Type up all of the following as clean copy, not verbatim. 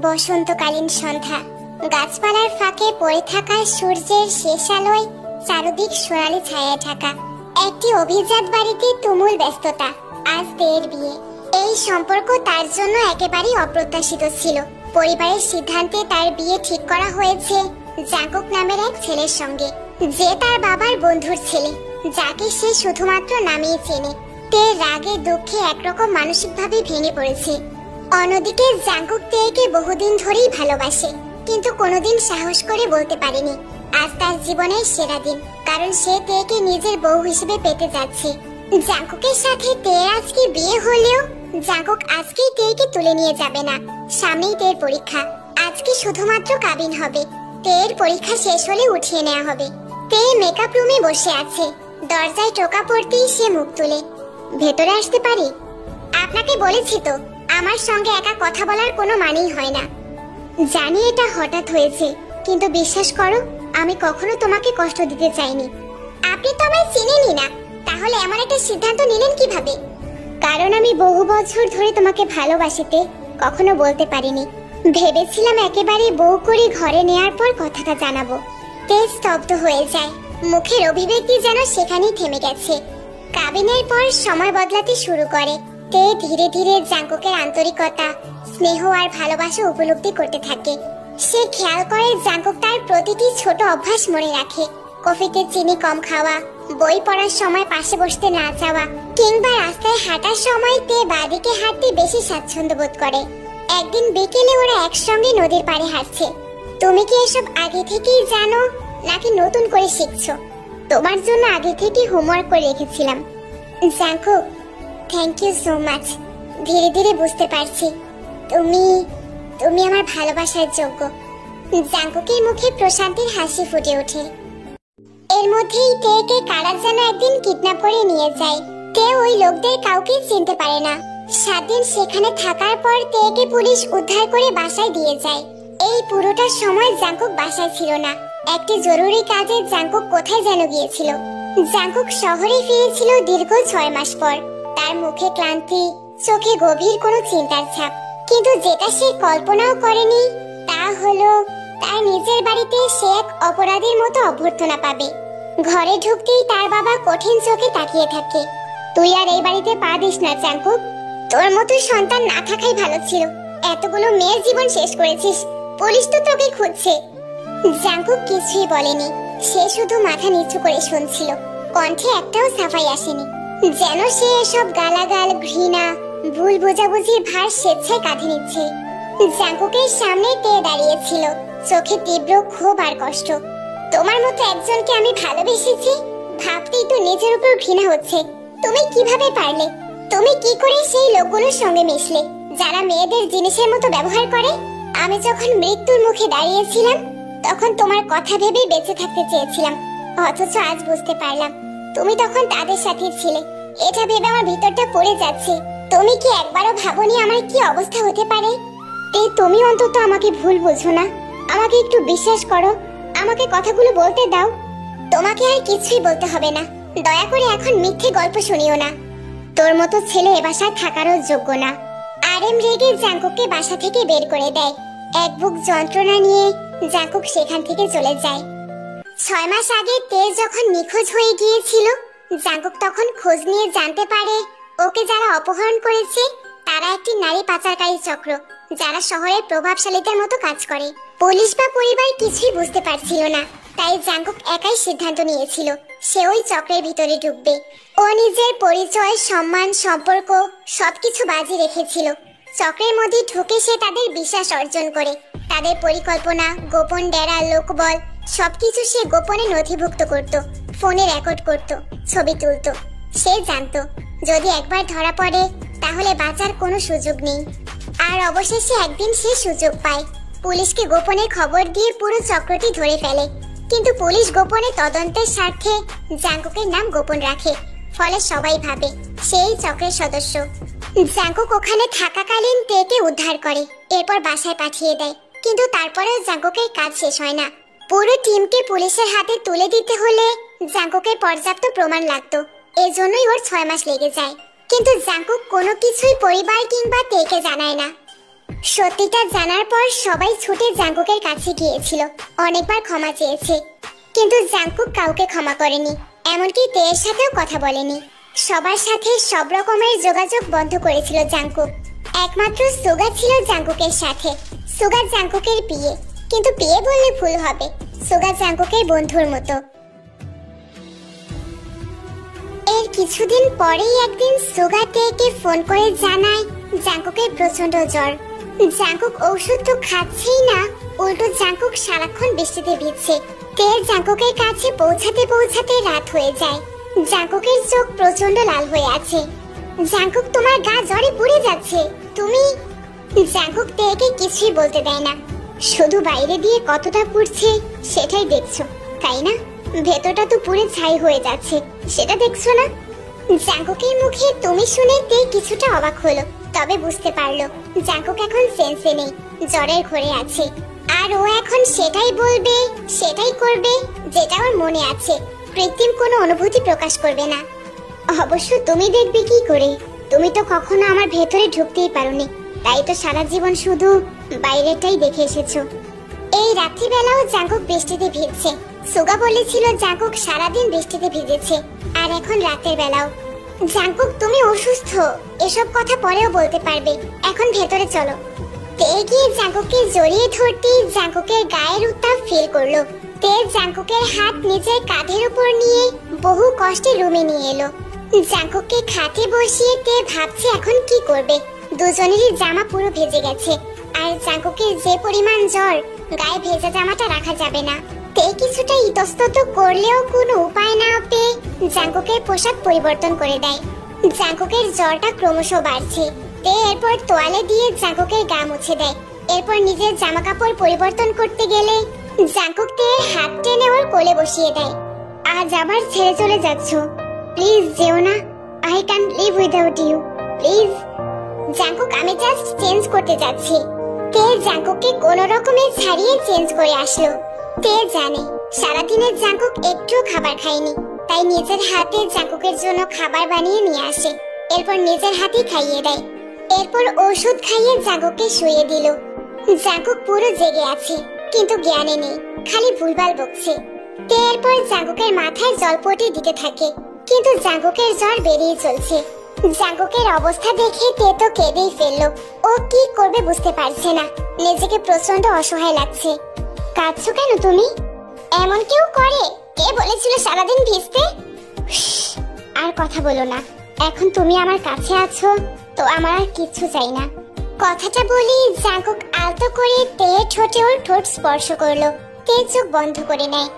বসন্তকালীন সন্ধ্যা। গাছপালার ফাঁকে পড়ে থাকা সূর্যের শেষ আলোয় চারদিক সোনালি ছায়ায় ঢাকা। একটি অভিজাত বাড়িতে তুমুল ব্যস্ততা। আজ তের বিয়ে। এই সম্পর্ক তার জন্য একেবারেই অপ্রত্যাশিত ছিল। পরিবারের সিদ্ধান্তে তার বিয়ে ঠিক করা হয়েছে জাঙ্কুক নামের এক ছেলের সঙ্গে, যে তার বাবার বন্ধুর ছেলে, যাকে সে শুধুমাত্র নামেই চেনে। তে রাগে দুঃখে একরকম মানসিকভাবে ভেঙে পড়েছে। অন্যদিকে জাঙ্কুক তেকে বহুদিন ধরেই ভালোবাসে, কিন্তু কোনোদিন সাহস করে বলতে পারেনি। আজ তার জীবনের সেরা দিন, কারণ সে তেকে নিজের বউ হিসেবে পেতে যাচ্ছে। জাঙ্কুকের সাথে তের আজকে বিয়ে হলেও জাঙ্কুক আজকেই তেকে তুলে নিয়ে যাবে না। সামনেই তের পরীক্ষা। আজকে শুধুমাত্র কাবিন হবে। তের পরীক্ষা শেষ হলে উঠিয়ে নেওয়া হবে। তে মেকআপ রুমে বসে আছে। দরজায় টোকা পড়তেই সে মুখ তুলে, ভেতরে আসতে পারি? আপনাকে বলেছি তো, আমার সঙ্গে একা কথা বলার কোনো মানেই হয় না। জানি এটা হঠাৎ হয়েছে, কিন্তু বিশ্বাস করো, আমি কখনো তোমাকে কষ্ট দিতে চাইনি। আপনি তো আমায় চিনেনই না, তাহলে এমন একটা সিদ্ধান্ত নিলেন কিভাবে? কারণ আমি বহু বছর ধরে তোমাকে ভালোবাসিতে কখনো বলতে পারিনি। ভেবেছিলাম একেবারে বউ করে ঘরে নেয়ার পর কথাটা জানাবো। তে স্তব্ধ হয়ে যায়। মুখের অভিব্যক্তি যেন সেখানেই থেমে গেছে। কাবিনের পর সময় বদলাতে শুরু করে। তে ধীরে ধীরে জাঙ্কুকের আন্তরিকতা, স্নেহ আর ভালোবাসা উপলব্ধি করতে থাকে। সে খেয়াল করে জাঙ্কুক তার প্রতিটি ছোট অভ্যাস মনে রাখে। কফিতে চিনি কম খাওয়া, বই পড়ার সময় পাশে বসতে না চাওয়া, কিংবা রাস্তায় হাঁটার সময় তে বাঁদিকে হাঁটতে বেশি স্বাচ্ছন্দ্য বোধ করে। একদিন বিকেলে ওরা একসঙ্গে নদীর পাড়ে হাঁটছে। তুমি কি এসব আগে থেকেই জানো, নাকি নতুন করে শিখছো? তোমার জন্য আগে থেকে হোমওয়ার্ক করে রেখেছিলাম। Jungkook, thank you so much. ধীরে ধীরে বুঝতে পারছি তুমি তুমি আমার ভালোবাসার যোগ্য। জাঙ্কুকের মুখে প্রশান্তির হাসি ফুটে ওঠে। এর মধ্যেই তেকে কারা যেন একদিন কিডন্যাপ করে নিয়ে যায়। তে ওই লোকদের কাউকে চিনতে পারে না। 7 দিন সেখানে থাকার পর তেকে পুলিশ উদ্ধার করে বাসায় দিয়ে যায়। এই পুরোটা সময় জাঙ্কুক বাসায় ছিল না। একটি জরুরি কাজে জাঙ্কুক কোথায় যেন গিয়েছিল। জাঙ্কুক শহরে ফিরেছিল দীর্ঘ 6 মাস পর। তার মুখে ক্লান্তি, চোখে গভীর কোনো চিন্তার ছাপ। কিন্তু যেটা সে কল্পনাও করেনি তা হলো তার নিজের বাড়িতে সে এক অপরাধীর মতো অভ্যর্থনা পাবে। ঘরে ঢুকতেই তার বাবা কঠিন চোখে তাকিয়ে থাকে। তুই আর এই বাড়িতে পা দিস না জাঙ্কুক। তোর মতো সন্তান না থাকাই ভালো ছিল। এতগুলো মেয়ের জীবন শেষ করেছিস, পুলিশ তো তোকে খুঁজছে। জাঙ্কুক কিছুই বলেনি। সে শুধু মাথা নিচু করে শুনছিল। কণ্ঠে একটাও সাফাই আসেনি, যেন সে এসব গালাগাল, ঘৃণা, ভুল বোঝাবুঝির ভার স্বেচ্ছায় কাঁধে নিচ্ছে। জাঙ্কুকের সামনে তে দাঁড়িয়েছিল, চোখে তীব্র ক্ষোভ আর কষ্ট। তোমার মতো একজনকে আমি ভালোবেসেছি, ভাবতেই তো নিজের উপর ঘৃণা হচ্ছে। তুমি কিভাবে পারলে? তুমি কি করে সেই লোকগুলোর সঙ্গে মিশলে যারা মেয়েদের জিনিসের মতো ব্যবহার করে? আমি যখন মৃত্যুর মুখে দাঁড়িয়েছিলাম তখন তোমার কথা ভেবেই বেঁচে থাকতে চেয়েছিলাম, অথচ আজ বুঝতে পারলাম তুমি তখন তাদের সাথে ছিলে। এটা ভেবে আমার ভিতরটা পড়ে যাচ্ছে। তুমি কি একবারও ভাবনি আমার কি অবস্থা হতে পারে? এই তুমি অন্তত আমাকে ভুল বুঝো না। আমাকে একটু বিশ্বাস করো, আমাকে কথাগুলো বলতে দাও। তোমাকে আর কিছুই বলতে হবে না। দয়া করে এখন মিথ্যে গল্প শুনিও না। তোর মতো ছেলে এ বাসায় থাকারও যোগ্য না। আরএম রেগে জাঙ্কুককে বাসা থেকে বের করে দেয়। এক বুক যন্ত্রণা নিয়ে জাঙ্কুক সেখান থেকে চলে যায়। 6 মাস আগে তে যখন নিখোঁজ হয়ে গিয়েছিল, জাঙ্কুক তখন খোঁজ নিয়ে জানতে পারে ওকে যারা অপহরণ করেছে তারা একটি নারী পাচারকারী চক্র, যারা শহরের প্রভাবশালীদের মতো কাজ করে। পুলিশ বা পরিবার কিছুই বুঝতে পারছিল না, তাই জাঙ্কুক একাই সিদ্ধান্ত নিয়েছিল সে ওই চক্রের ভিতরে ঢুকবে। ও নিজের পরিচয়, সম্মান, সম্পর্ক সবকিছু বাজি রেখেছিল। চক্রের মধ্যে ঢুকে সে তাদের বিশ্বাস অর্জন করে। তাদের পরিকল্পনা, গোপন ডেরা, লোকবল সবকিছু সে গোপনে নথিভুক্ত করত, ফোনে রেকর্ড করত, ছবি তুলত। সে জানতো যদি একবার ধরা পড়ে তাহলে বাঁচার কোনো সুযোগ নেই। আর অবশেষে একদিন সে সুযোগ পায়। পুলিশকে গোপনে খবর দিয়ে পুরো চক্রটি ধরে ফেলে। কিন্তু পুলিশ গোপনে তদন্তের স্বার্থে জাঙ্কুকের নাম গোপন রাখে। ফলে সবাই ভাবে সেই চক্রের সদস্য। জাঙ্কুক ওখানে থাকাকালীন তেকে উদ্ধার করে, এরপর বাসায় পাঠিয়ে দেয়। কিন্তু তারপরেও জাঙ্কুকের কাজ শেষ হয় না। পুরো টিমকে পুলিশের হাতে তুলে দিতে হলে জাঙ্কুকের পর্যাপ্ত প্রমাণ লাগতো। এজন্যই ওর 6 মাস লেগে যায়। কিন্তু জাঙ্কুক কোনো কিছুই পরিবার কিংবা তেকে জানায় না। সত্যিটা জানার পর সবাই ছুটে জাঙ্কুকের কাছে গিয়েছিল, অনেকবার ক্ষমা চেয়েছে, কিন্তু জাঙ্কুক কাউকে ক্ষমা করেনি, এমনকি তেয়ের সাথেও কথা বলেনি। সবার সাথে সব রকমের যোগাযোগ বন্ধ করেছিল জাঙ্কুক। একমাত্র সুগা ছিল জাঙ্কুকের সাথে। সুগা জাঙ্কুকের বিয়ে, কিন্তু বিয়ে বললে ভুল হবে, সুগা জাঙ্কুকের বন্ধুর মতো। এর কিছুদিন পরেই একদিন সুগা তেকে ফোন করে জানায় জাঙ্কুকের প্রচন্ড জ্বর। জাঙ্কুক ওষুধ তো খাচ্ছেই না, উল্টো জাঙ্কুক সারাক্ষণ বৃষ্টিতে ভিজছে। তে জাঙ্কুকের কাছে পৌঁছাতে পৌঁছাতে রাত হয়ে যায়। জাঙ্কুকের চোখ প্রচন্ড লাল হয়ে আছে। জাঙ্কুক, তোমার গা জ্বরে পুড়ে যাচ্ছে, তুমি। জাঙ্কুক তেকে কিছুই বলতে দেয় না, শুধু বাইরে দিয়ে কতটা পুড়ছে সেটাই দেখছো, তাই না? ভেতরটা তো পুড়ে ছাই হয়ে যাচ্ছে, সেটা দেখছো না? জাঙ্কুকের মুখে তুমি শুনে তে কিছুটা অবাক হলো, তবে বুঝতে পারলো জাঙ্কুক এখন সেন্সে নেই, জ্বরের ঘরে আছে। আর ও এখন সেটাই বলবে, সেটাই করবে যেটা ওর মনে আছে, কৃত্রিম কোনো অনুভূতি প্রকাশ করবে না। অবশ্য তুমি দেখবে কি করে, তুমি তো কখনো আমার ভেতরে ঢুকতেই পারোনি, তাই তো সারা জীবন শুধু বাইরেটাই দেখে এসেছো। এই রাত্রিবেলাও জাঙ্কুক বৃষ্টিতে ভিজছে। সুগা বলেছিল জাঙ্কুক সারাদিন বৃষ্টিতে ভিজেছে, আর এখন রাতের বেলাও। জাঙ্কুক, তুমি অসুস্থ, এসব কথা পরেও বলতে পারবে, এখন ভেতরে চলো। তে গিয়ে জাঙ্কুককে জড়িয়ে ধরতেই জাঙ্কুকের গায়ের উত্তাপ ফিল করলো। তে জাঙ্কুকের হাত নিজের কাঁধের উপর নিয়ে বহু কষ্টে রুমে নিয়ে এলো। জাঙ্কুককে খাটে বসিয়ে তে ভাবছে এখন কি করবে। দুজনেরই জামা পুরো ভেজে গেছে, আর জাঙ্কুকের যে পরিমাণ জ্বর, গায়ে ভেজা জামাটা রাখা যাবে না। তে কিছুটা ইতস্তত করলেও কোনো উপায় না পেয়ে জাঙ্কুকের পোশাক পরিবর্তন করে দেয়। জাঙ্কুকের জ্বরটা ক্রমশ বাড়ছে। তে এরপর তোয়ালে দিয়ে জাঙ্কুকের গা মুছে দেয়। এরপর নিজের জামা কাপড় পরিবর্তন করতে গেলে জাঙ্কুক তের হাত টেনে ওর কোলে বসিয়ে দেয়। আজ আবার ছেড়ে চলে যাচ্ছ, প্লিজ যেও না, I can't live without you, please. Jungkook, আমি জাস্ট চেঞ্জ করতে যাচ্ছি। তে জাঙ্কুককে কোনো রকমে ছাড়িয়ে চেঞ্জ করে আসলো। তে জানে সারাদিনের জাঙ্কুক একটু খাবার খায়নি, তাই নিজের হাতে জাঙ্কুকের জন্য খাবার বানিয়ে নিয়ে আসে। এরপর নিজের হাতেই খাইয়ে দেয়। এরপর ওষুধ খাইয়ে জাঙ্কুককে শুয়ে দিল। জাঙ্কুক পুরো জেগে আছে, কিন্তু জ্ঞানে নেই, খালি ভুলভাল বকছে। তে এরপর জাঙ্কুকের মাথায় জলপটি দিতে থাকে, কিন্তু জাঙ্কুকের জ্বর বেরিয়ে চলছে। জাঙ্কুকের অবস্থা দেখে তে তো কেঁদেই ফেললো। ও কি করবে বুঝতে পারছে না, নিজেকে প্রচন্ড অসহায় লাগছে। কাঁদছো কেন তুমি? এমন কেউ করে? কে বলেছিল সারাদিন ভিজতে? আর কথা বলো না, এখন তুমি আমার কাছে আছো তো আমার আর কিচ্ছু চাই না। কথাটা বলি জাঙ্কুক আলতো করে তে ঠোঁটে ওর ঠোঁট স্পর্শ করলো। তে চোখ বন্ধ করে নেয়।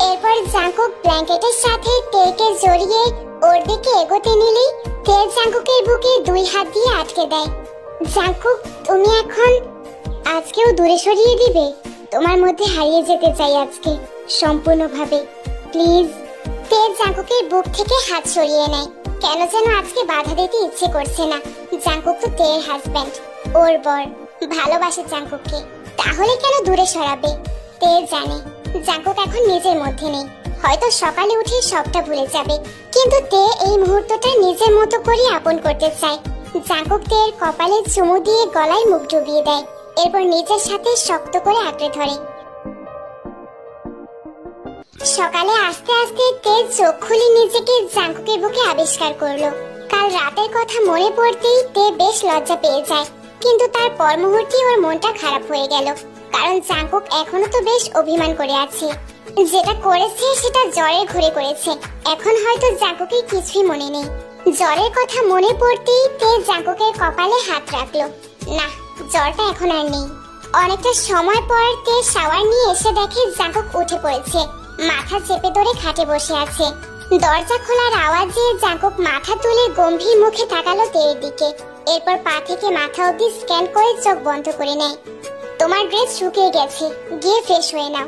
এরপর জাঙ্কুক ব্ল্যাঙ্কেটের সাথে তেকে জড়িয়ে ওর দিকে এগোতে নিলেই তে জাঙ্কুকের বুকে দুই হাত দিয়ে আটকে দেয়। জাঙ্কুক, তুমি এখন আজকেও দূরে সরিয়ে দিবে? তোমার মধ্যে হারিয়ে যেতে চাই আজকে সম্পূর্ণভাবে, প্লিজ। তে জাঙ্কুকের বুক থেকে হাত সরিয়ে নেয়। কেন যেন আজকে বাধা দিতে ইচ্ছে করছে না। জাঙ্কুক তো তের হাজবেন্ড, ওর বর, ভালোবাসে জাঙ্কুককে, তাহলে কেন দূরে সরাবে? তে জানে জাঙ্কুক এখন নিজের মধ্যে নেই, হয়তো সকালে উঠে সবটা ভুলে যাবে, কিন্তু তে এই মুহূর্তটা নিজের মতো করে আপন করতে চায়। জাঙ্কুক তের কপালে চুমু দিয়ে গলায় মুখ ডুবিয়ে দেয়। এরপর নিজের সাথে শক্ত করে আঁকড়ে ধরে। সকালে আস্তে আস্তে তে চোখ খুলে নিজেকে জাঙ্কুকের বুকে আবিষ্কার করলো। কাল রাতের কথা মনে পড়তেই তে বেশ লজ্জা পেয়ে যায়, কিন্তু তার পর মুহূর্তেই ওর মনটা খারাপ হয়ে গেল, কারণ জাঙ্কুক এখনো তো বেশ অভিমান করে আছে। যেটা করেছে সেটা জ্বরের ঘরে করেছে, এখন হয়তো জাঙ্কুকের কিছুই মনে নেই। জ্বরের কথা মনে পড়তেই তে জাঙ্কুকের কপালে হাত রাখলো। না, জ্বরটা এখন আর নেই। অনেকটা সময় পর তে শাওয়ার নিয়ে এসে দেখে জাঙ্কুক উঠে পড়েছে, মাথা চেপে ধরে খাটে বসে আছে। দরজা খোলার আওয়াজে জাঙ্কুক মাথা তুলে গম্ভীর মুখে তাকালো তের দিকে। এরপর পা থেকে মাথা অবধি স্ক্যান করে চোখ বন্ধ করে নেয়। তোমার ড্রেস শুকিয়ে গেছে, গিয়ে ফ্রেশ হয়ে নাও।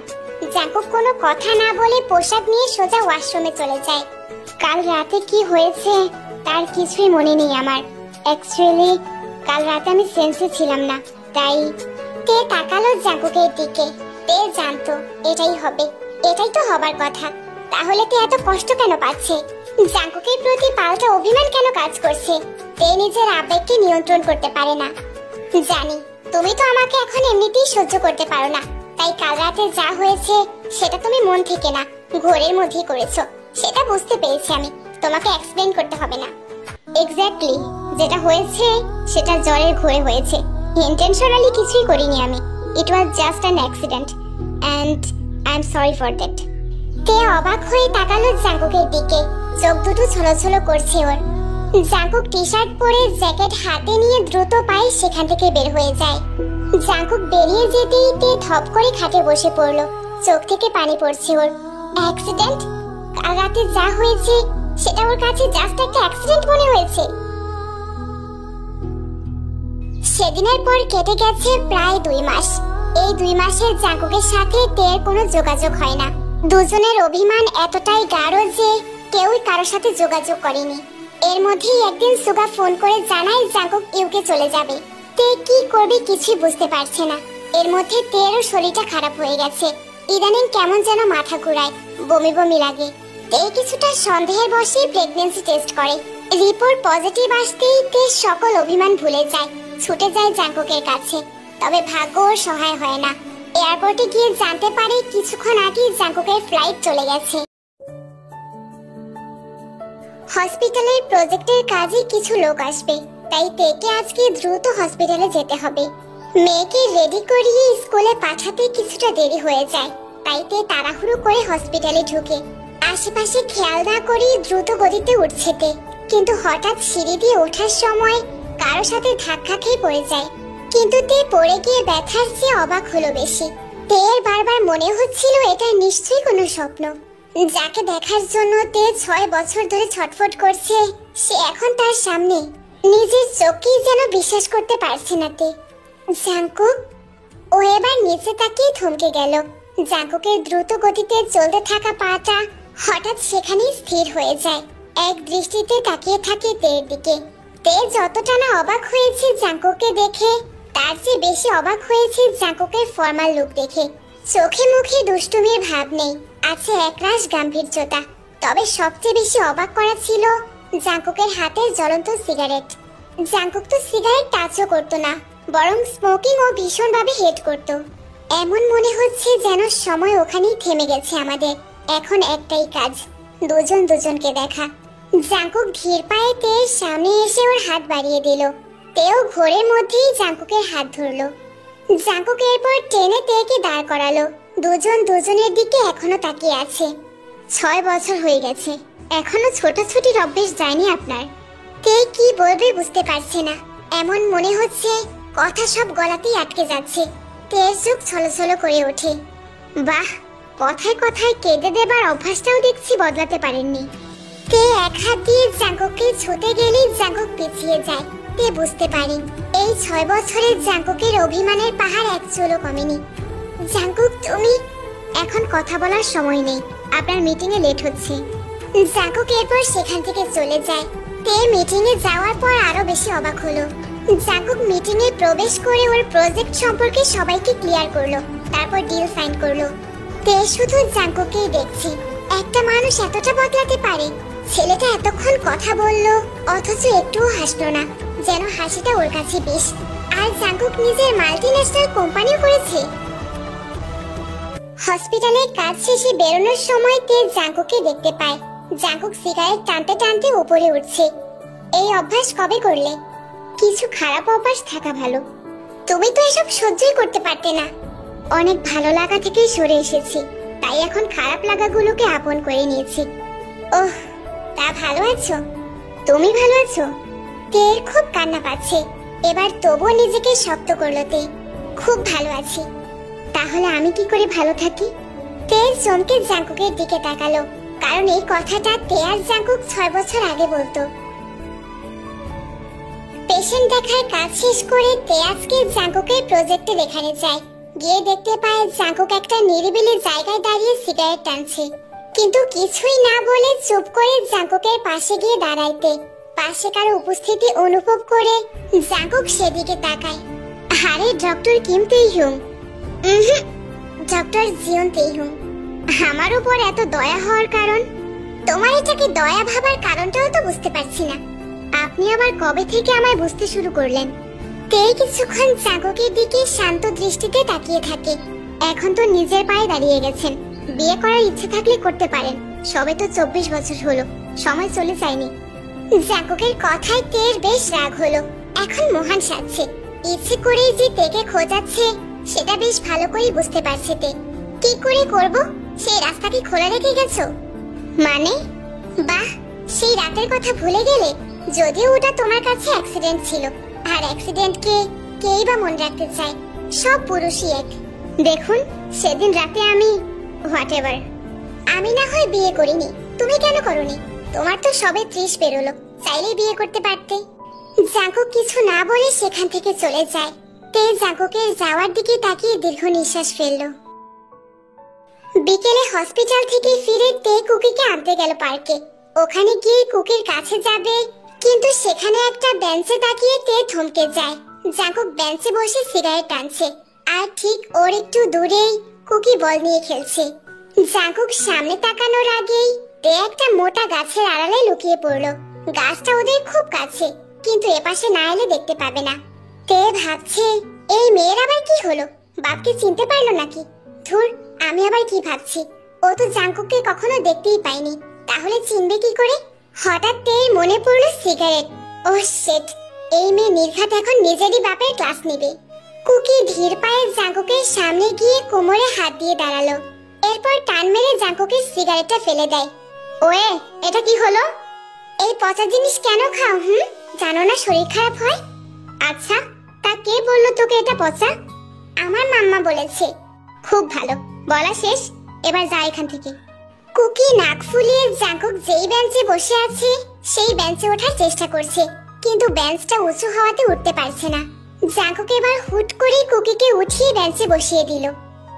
জাঙ্কুক কোনো কথা না বলে পোশাক নিয়ে সোজা ওয়াশরুমে চলে যায়। কাল রাতে কি হয়েছে তার কিছুই মনে নেই আমার। অ্যাকচুয়ালি কাল রাতে আমি সেন্সে ছিলাম না, তাই। তে তাকালো জাঙ্কুকের দিকে। তে জানতো এটাই হবে, এটাই তো হবার কথা, তাহলে তে এত কষ্ট কেন পাচ্ছে? জাঙ্কুকের প্রতি পাল্টা অভিমান কেন কাজ করছে? তে নিজের আবেগকে নিয়ন্ত্রণ করতে পারে না। জানি তুমি তো আমাকে এখন এমনিতেই সহ্য করতে পারো না, তাই কাল রাতে যা হয়েছে সেটা তুমি মন থেকে না ঘোরের মধ্যেই করেছো, সেটা বুঝতে পেরেছি আমি, তোমাকে এক্সপ্লেইন করতে হবে না। এক্স্যাক্টলি, যেটা হয়েছে সেটা জ্বরের ঘোরে হয়েছে, ইন্টেনশনালি কিছুই করিনি আমি। It was just an accident and I am sorry for that. তে অবাক হয়ে তাকালো জাঙ্কুকের দিকে, চোখ দুটো ছলছল করছে ওর। জাঙ্কুক টি শার্ট পরে জ্যাকেট হাতে নিয়ে দ্রুত পায়ে সেখান থেকে বের হয়ে যায়। জাঙ্কুক বেরিয়ে যেতেই তে ধপ করে খাটে বসে পড়লো, চোখ থেকে পানি পড়ছে ওর। অ্যাক্সিডেন্ট? কাল রাতে যা হয়েছে সেটা ওর কাছে জাস্ট একটা অ্যাক্সিডেন্ট মনে হয়েছে। সেদিনের পর কেটে গেছে প্রায় 2 মাস। এই 2 মাসের জাঙ্কুকের সাথে তের কোনো যোগাযোগ হয় না। দুজনের অভিমান এতটাই গাঢ় যে কেউই কারোর সাথে যোগাযোগ করেনি। এর মধ্যেই একদিন সুগা ফোন করে জানায় জাঙ্কুক ইউকে চলে যাবে। তে কি করবে কিছুই বুঝতে পারছে না। এর মধ্যে তেরও শরীরটা খারাপ হয়ে গেছে, ইদানিং কেমন যেন মাথা ঘুরায়, বমি বমি লাগে। তে কিছুটা সন্দেহের বশে প্রেগন্যান্সি টেস্ট করে, রিপোর্ট পজিটিভ আসতেই তে সকল অভিমান ভুলে যায়, ছুটে যায় জাঙ্কুকের কাছে। তবে ভাগ্য ওর সহায় হয় না। এয়ারপোর্টে গিয়ে জানতে পারে কিছুক্ষণ আগেই জাঙ্কুকের ফ্লাইট চলে গেছে। হসপিটালের প্রজেক্টের কাজে কিছু লোক আসবে, তাই তেকে আজকে দ্রুত হসপিটালে যেতে হবে। মেয়েকে রেডি করিয়ে স্কুলে পাঠাতে কিছুটা দেরি হয়ে যায়, তাই তে তাড়াহুড়ো করে হসপিটালে ঢুকে আশেপাশে খেয়াল না করে দ্রুত গতিতে উঠছে তে। কিন্তু হঠাৎ সিঁড়ি দিয়ে ওঠার সময় কারো সাথে ধাক্কা খেয়ে পড়ে যায়। কিন্তু তে পড়ে গিয়ে ব্যথার চেয়ে অবাক হলো বেশি। তের বারবার মনে হচ্ছিল এটা নিশ্চয়ই কোনো স্বপ্ন। যাকে দেখার জন্য তে 6 বছর ধরে ছটফট করছে, সে এখন তার সামনে। নিজের চোখেই যেন বিশ্বাস করতে পারছে না তে। জাঙ্কুক? ও এবার নিচে তাকিয়ে থমকে গেল। জাঙ্কুকের দ্রুত গতিতে চলতে থাকা পাটা হঠাৎ সেখানেই স্থির হয়ে যায়, এক দৃষ্টিতে তাকিয়ে থাকে তের দিকে। তে যতটা না অবাক হয়েছে জাঙ্কুককে দেখে, তার চেয়ে বেশি অবাক হয়েছে জাঙ্কুকের ফর্মাল লুক দেখে। চোখে মুখে দুষ্টুমির ভাব নেই, আছে একরাশ গাম্ভীর্যতা। তবে সবচেয়ে বেশি অবাক করা ছিল জাঙ্কুকের হাতের জ্বলন্ত সিগারেট। জাঙ্কুক তো সিগারেট টাচও করতো না, বরং স্মোকিং ও ভীষণভাবে হেট করতো। এমন মনে হচ্ছে যেন সময় ওখানেই থেমে গেছে আমাদের। এখন একটাই কাজ, দুজন দুজনকে দেখা। জাঙ্কুক ধীর পায়ে তের সামনে এসে ওর হাত বাড়িয়ে দিল। তেও ঘোরের মধ্যেই জাঙ্কুকের হাত ধরলো। জাঙ্কুক এরপর টেনে তেকে দাঁড় করালো। দুজন দুজনের দিকে এখনো তাকিয়ে আছে। 6 বছর হয়ে গেছে, এখনো ছোটাছুটির অভ্যেস যায়নি আপনার? তে কি বলবে বুঝতে পারছে না। এমন মনে হচ্ছে কথা সব গলাতেই আটকে যাচ্ছে। তের চোখ ছলছল করে ওঠে। বাহ, কথায় কথায় কেঁদে দেবার অভ্যাসটাও দেখছি বদলাতে পারেননি। তে এক হাত দিয়ে জাঙ্কুককে ছুতে গেলেই জাঙ্কুক পিছিয়ে যায়। তে বুঝতে পারি এই 6 বছরের জাঙ্কুকের অভিমানের পাহাড় এক চুলও কমেনি। জাঙ্কুক তুমি? এখন কথা বলার সময় নেই, আপনার মিটিং এ লেট হচ্ছে। জাঙ্কুক এরপর সেখান থেকে চলে যায়। তে মিটিং এ যাওয়ার পর আরো বেশি অবাক হলো। জাঙ্কুক মিটিং এ প্রবেশ করে ওর প্রজেক্ট সম্পর্কে সবাইকে ক্লিয়ার করলো, তারপর ডিল সাইন করলো। তে শুধু জাঙ্কুককেই দেখছি। একটা মানুষ এতটা বদলাতে পারে? ছেলেটা এতক্ষণ কথা বললো অথচ একটুও হাসলো না, যেন হাসিটা ওর কাছে বেশ। আর জাঙ্কুক নিজের মাল্টিন্যাশনাল কোম্পানিও করেছে। হসপিটালে কাজ শেষে বেরোনোর সময় তে জাঙ্কুককে দেখতে পায়। জাঙ্কুক সিগারেট টানতে টানতে উপরে উঠছে। এই অভ্যাস কবে করলে? কিছু খারাপ অভ্যাস থাকা ভালো। তুমি তো এসব সহ্যই করতে পারতে না। অনেক ভালো লাগা থেকে সরে এসেছি, তাই এখন খারাপ লাগাগুলোকে আপন করে নিয়েছি। ওহ, তা ভালো আছো? তুমি ভালো আছো? তের খুব কান্না পাচ্ছে। এবার তবুও নিজেকে শক্ত করলো তে। খুব ভালো আছি। তাহলে আমি কি করে ভালো থাকি? তের চমকে জাঙ্কুকের দিকে তাকালো, কারণ এই কথাটা তে আর জাঙ্কুক 6 বছর আগে বলতো। পেশেন্ট দেখার কাজ শেষ করে তে আজকে জাঙ্কুকের প্রজেক্টে দেখানে যায়। গিয়ে দেখতে পায় জাঙ্কুক একটা নিরিবিলি জায়গায় দাঁড়িয়ে সিগারেট টানছে। কিন্তু কিছুই না বলে চুপ করে জাঙ্কুকের পাশে গিয়ে দাঁড়াইতে, পাশে কারো উপস্থিতি অনুভব করে জাঙ্কুক সেদিকে তাকায়। আরে ডক্টর কিম তেইহুং? ডক্টর জিয়ন তেইহুং। আমার উপর এত দয়া হওয়ার কারণ? তোমার এটাকে দয়া ভাবার কারণটাও তো বুঝতে পারছি না। আপনি আবার কবে থেকে আমায় বুঝতে শুরু করলেন? তে কিছুক্ষণ জাঙ্কুকের দিকে শান্ত দৃষ্টিতে তাকিয়ে থাকে। এখন তো নিজের পায়ে দাঁড়িয়ে গেছেন, বিয়ে করার ইচ্ছে থাকলে করতে পারেন। সবে তো 24 বছর হলো, সময় চলে যায়নি। জাঙ্কুকের কথায় তের বেশ রাগ হলো। এখন মহান সাজছে, ইচ্ছে করেই যে তেকে খোঁজাচ্ছে সেটা বেশ ভালো করেই বুঝতে পারছে তে। কি করে করব? সেই রাস্তা কি খোলা রেখে গেছো? মানে? বাহ, সেই রাতের কথা ভুলে গেলে? যদিও ওটা তোমার কাছে অ্যাক্সিডেন্ট ছিল, আর অ্যাক্সিডেন্টকে কেই বা মনে রাখতে চায়? সব পুরুষই এক। দেখুন, সেদিন রাতে আমি হোয়াটএভার, আমি না হয় বিয়ে করিনি, তুমি কেন করোনি? তোমার তো সবে 30 পেরোলো, চাইলেই বিয়ে করতে পারতে। জাঙ্কুক কিছু না বলে সেখান থেকে চলে যায়। তে জাঙ্কুকের যাওয়ার দিকে তাকিয়ে দীর্ঘ নিঃশ্বাস ফেলল। বিকেলে হসপিটাল থেকে ফিরে তে কুকিকে আনতে গেল পার্কে। ওখানে গিয়ে কুকির কাছে যাবে, কিন্তু সেখানে একটা বেঞ্চে তাকিয়ে তে থমকে যায়। জাঙ্কুক বেঞ্চে বসে সিগারেট টানছে, আর ঠিক ওর একটু দূরেই কুকি বল নিয়ে খেলছে। জাঙ্কুক সামনে তাকানোর আগেই তে একটা মোটা গাছের আড়ালে লুকিয়ে পড়লো। গাছটা ওদের খুব কাছে, কিন্তু এপাশে না এলে দেখতে পাবে না। তে ভাবছে, এই মেয়ের আবার কি হলো? বাপকে চিনতে পারলো নাকি? ধুর, আমি আবার কি ভাবছি? ও তো জাঙ্কুককে কখনো দেখতেই পাইনি, তাহলে চিনবে কি করে? হঠাৎ তের মনে পড়লো সিগারেট। ও শিট, এই মেয়ে নির্ঘাত এখন নিজেরই বাপের ক্লাস নেবে। কুকি ধীর পায়ে জাঙ্কুকের সামনে গিয়ে কোমরে হাত দিয়ে দাঁড়ালো। এরপর টান মেরে জাঙ্কুকের সিগারেটটা ফেলে দেয়। ওয়ে, এটা কি হলো? এই পচা জিনিস কেন খাও? জানো না শরীর খারাপ হয়? আচ্ছা, তা কে বললো তোকে এটা পচা? আমার মাম্মা বলেছে। খুব ভালো, বলা শেষ, এবার যা এখান থেকে। কুকি নাক ফুলিয়ে জাঙ্কুক যেই বেঞ্চে বসে আছে সেই বেঞ্চে ওঠার চেষ্টা করছে, কিন্তু বেঞ্চটা উঁচু হওয়াতে উঠতে পারছে না। জাঙ্কুক এবার হুট করে কুকিকে উঠিয়ে বেঞ্চে বসিয়ে দিল।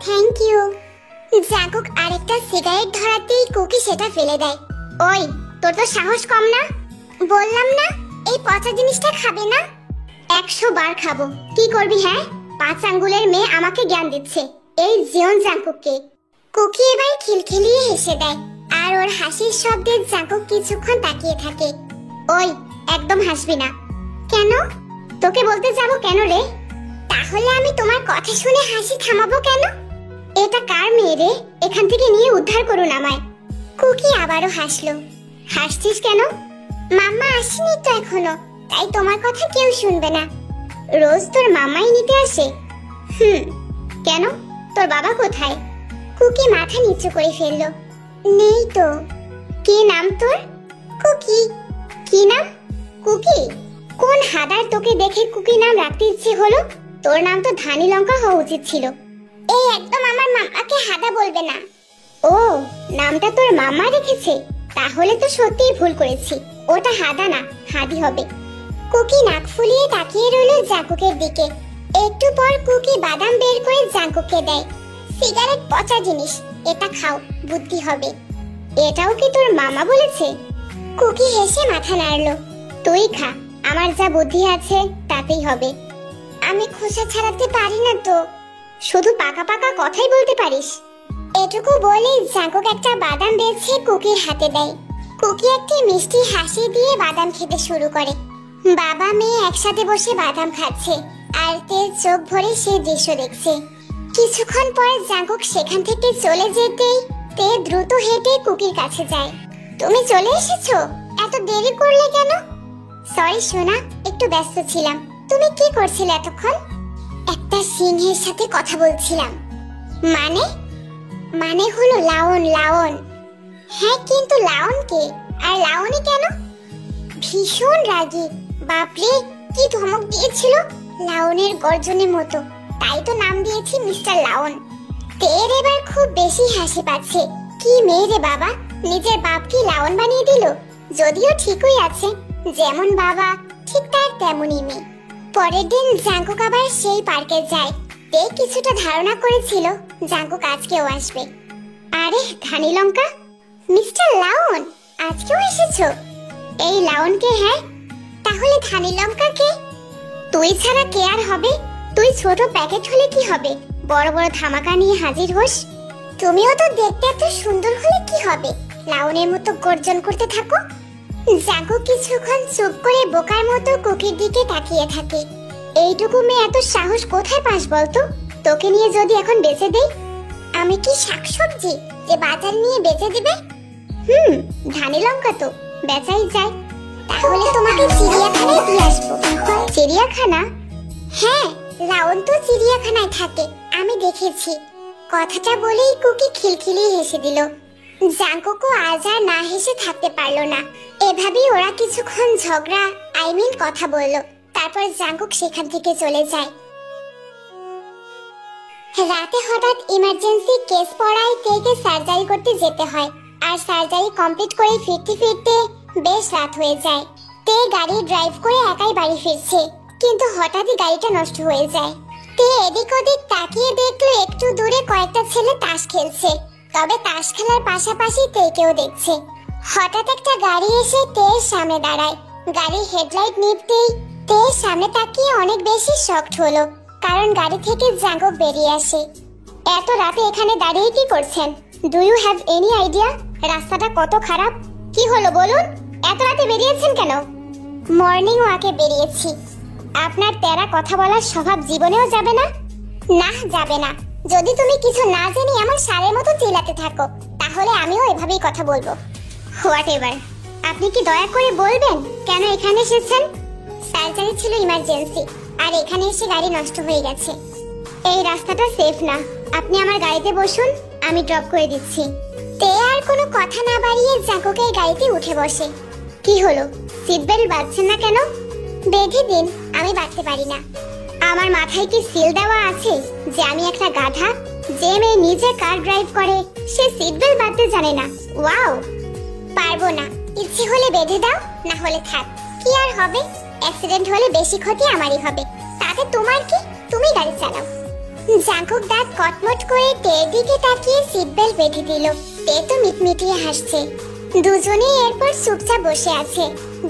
Thank you. জাঙ্কুক আরেকটা সিগারেট ধরাতেই কুকি সেটা ফেলে দেয়। ওই, তোর তো সাহস কম না? বললাম না এই পচা জিনিসটা খাবে না। 100 বার খাবো, কি করবি? হ্যাঁ, 5 আঙ্গুলের মেয়ে আমাকে জ্ঞান দিচ্ছে। এই জিয়ন জাঙ্কুককে। কুকি এবার খিলখিলিয়ে হেসে দেয়, আর ওর হাসির শব্দে জাঙ্কুক কিছুক্ষণ তাকিয়ে থাকে। ওই, একদম হাসবি না। কেন? তোকে বলতে যাবো কেন রে? তাহলে আমি তোমার কথা শুনে হাসি থামাবো কেন? এটা কার মেয়ে রে? এখান থেকে নিয়ে উদ্ধার করুন আমায়। কুকি আবারও হাসলো। হাসছিস কেন? মাম্মা আসেনি তো এখনো, তাই তোমার কথা কেউ শুনবে না। রোজ তোর মামাই নিতে আসে? কেন, তোর বাবা কোথায়? কুকি মাথা নিচু করে ফেললো। নেই তো। কি নাম তোর? কুকি। কি নাম? কুকি? কোন হাদার তোকে দেখে কুকি নাম রাখতে ইচ্ছে হলো? তোর নাম তো ধানি লঙ্কা হওয়া উচিত ছিল। এই একদম আমার মামাকে হাদা বলবে না। ও, নামটা তোর মামা রেখেছে? তাহলে তো সত্যিই ভুল করেছি, ওটা হাদা না, হাদি হবে। কুকি নাক ফুলিয়ে তাকিয়ে রইল জাঙ্কুকের দিকে। একটু পর কুকি বাদাম বের করে জাঙ্কুককে দেয়। সিগারেট পচা জিনিস, এটা খাও, বুদ্ধি হবে। এটাও কি তোর মামা বলেছে? কুকি হেসে মাথা নাড়লো। তুই খা, আমার যা বুদ্ধি আছে তাতেই হবে। আমি খোসা ছাড়াতে পারি না তো। শুধু পাকা পাকা কথাই বলতে পারিস। এটুকু বলেই জাঙ্কুক একটা বাদাম বেছে কুকির হাতে দেয়। কুকি একটি মিষ্টি হাসি দিয়ে বাদাম খেতে শুরু করে। বাবা মেয়ে একসাথে বসে বাদাম খাচ্ছে, আর তে চোখ ভরে সেই দৃশ্য দেখছে। কিছুক্ষণ পর জাঙ্কুক সেখান থেকে চলে যেতেই তে দ্রুত হেঁটে কুকির কাছে যায়। তুমি চলে এসেছো? এত দেরি করলে কেন? সরি সোনা, একটু ব্যস্ত ছিলাম। তুমি কি করছিলে এতক্ষণ? একটা সিংহের সাথে কথা বলছিলাম। মানে? মানে হলো লায়ন। লায়ন? হ্যাঁ, কিন্তু লায়ন কে? আর লায়নি কেন? ভীষণ রাগী। বাপরে, কি ধমক দিয়েছিল! লায়নের গর্জনের মতো, তাই তো নাম দিয়েছি মিস্টার লায়ন। তের এবার খুব বেশি হাসি পাচ্ছে। কি মেয়ে রে বাবা, নিজের বাপকে লায়ন বানিয়ে দিল। যদিও ঠিকই আছে, যেমন বাবা ঠিক তার তেমনই মেয়ে। পরের দিন জাঙ্কুক আবার সেই পার্কে যায়। তে কিছুটা ধারণা করেছিল জাঙ্কুক আজকেও আসবে। আরে ধানি লঙ্কা, মিস্টার লায়ন, আজকেও এসেছো? এই লায়নকে? হ্যাঁ। তাহলে ধানি লঙ্কা কে? তুই ছাড়া কে আর হবে? তুই ছোট প্যাকেট হলে কি হবে, বড় বড় ধামাকা নিয়ে হাজির হোস। তুমিও তো দেখতে এত সুন্দর হলে কি হবে, লায়নের মতো গর্জন করতে থাকো। জাঙ্কুক কিছুক্ষণ চুপ করে বোকার মতো কুকির দিকে তাকিয়ে থাকে। এইটুকু মেয়ে এত সাহস কোথায় পাস বলতো? তোকে নিয়ে যদি এখন বেঁচে দেই? আমি কি শাকসবজি যে বাজার নিয়ে বেচে দিবে? ধানি লঙ্কা তো বেচাই যায়। তাহলে তোমাকে চিড়িয়াখানায় দিয়ে আসবো। চিড়িয়াখানা? হ্যাঁ, রাউন তো চিড়িয়াখানায় থাকে, আমি দেখেছি। কথাটা বলেই কুকি খিলখিলি হেসে দিল। জাঙ্কুকও আজ আর না হেসে থাকতে পারলো না। এভাবেই ওরা কিছুক্ষণ ঝগড়া কথা বলল। তারপর জাঙ্কুক সেখান থেকে চলে যায়। রাতে হঠাৎ ইমার্জেন্সি কেস পড়ায় তেকে সার্জারি করতে যেতে হয়। আর সার্জারি কমপ্লিট করে ফিরতে ফিরতে বেশ রাত হয়ে যায়। তে গাড়ি ড্রাইভ করে একাই বাড়ি ফিরছে, কিন্তু হঠাৎই গাড়িটা নষ্ট হয়ে যায়। তে এদিক ওদিক তাকিয়ে দেখলো একটু দূরে কয়েকটা ছেলে তাস খেলছে। তবে তাস খেলার পাশাপাশি তেকেও দেখছে। হঠাৎ একটা গাড়ি এসে তের সামনে দাঁড়ায়। গাড়ির হেডলাইট নিভতেই তে সামনে তাকিয়ে অনেক বেশি শকড হলো, কারণ গাড়ি থেকে জাঙ্কুক বেরিয়ে আসে। এত রাতে এখানে দাঁড়িয়ে কি করছেন? Do you have any idea রাস্তাটা কত খারাপ? কি হলো বলুন, এত রাতে বেরিয়েছেন কেন? মর্নিং ওয়াকে বেরিয়েছি। আপনার তেরা কথা বলার স্বভাব জীবনেও যাবে না? না, যাবে না। যদি তুমি কিছু না জেনে আমার সারের মতো চিল্লাতে থাকো, তাহলে আমিও এভাবেই কথা বলবো। What ever. আপনি কি দয়া করে বলবেন কেন এখানে এসেছেন? সার্জারি ছিল ইমার্জেন্সি, আর এখানে এসে গাড়ি নষ্ট হয়ে গেছে। এই রাস্তাটা সেফ না, আপনি আমার গাড়িতে বসুন, আমি ড্রপ করে দিচ্ছি। তে আর কোনো কথা না বাড়িয়ে জাঙ্কুকের গাড়িতে উঠে বসে। কি হলো, সিট বেল্ট বাঁধছেন না কেন? বেঁধে দিন, আমি বাঁধতে পারি না। আমার মাথায় কি সিল দেওয়া আছে যে আমি একটা গাধা? যে মেয়ে নিজে কার ড্রাইভ করে সে সিট বেল্ট বাঁধতে জানে না? ওয়াও! পারবো না। ইচ্ছে হলে বেঁধে দাও, না হলে থাক। কি আর হবে? অ্যাক্সিডেন্ট হলে বেশি ক্ষতি আমারই হবে, তাতে তোমার কি? তুমি গাড়ি চালাও। জাঙ্কুক দাঁত কটমট করে তের দিকে তাকিয়ে সিট বেল্ট বেঁধে দিল। তে তো মিটমিটিয়ে হাসছে। দুজনেই এরপর চুপচাপ বসে আছে।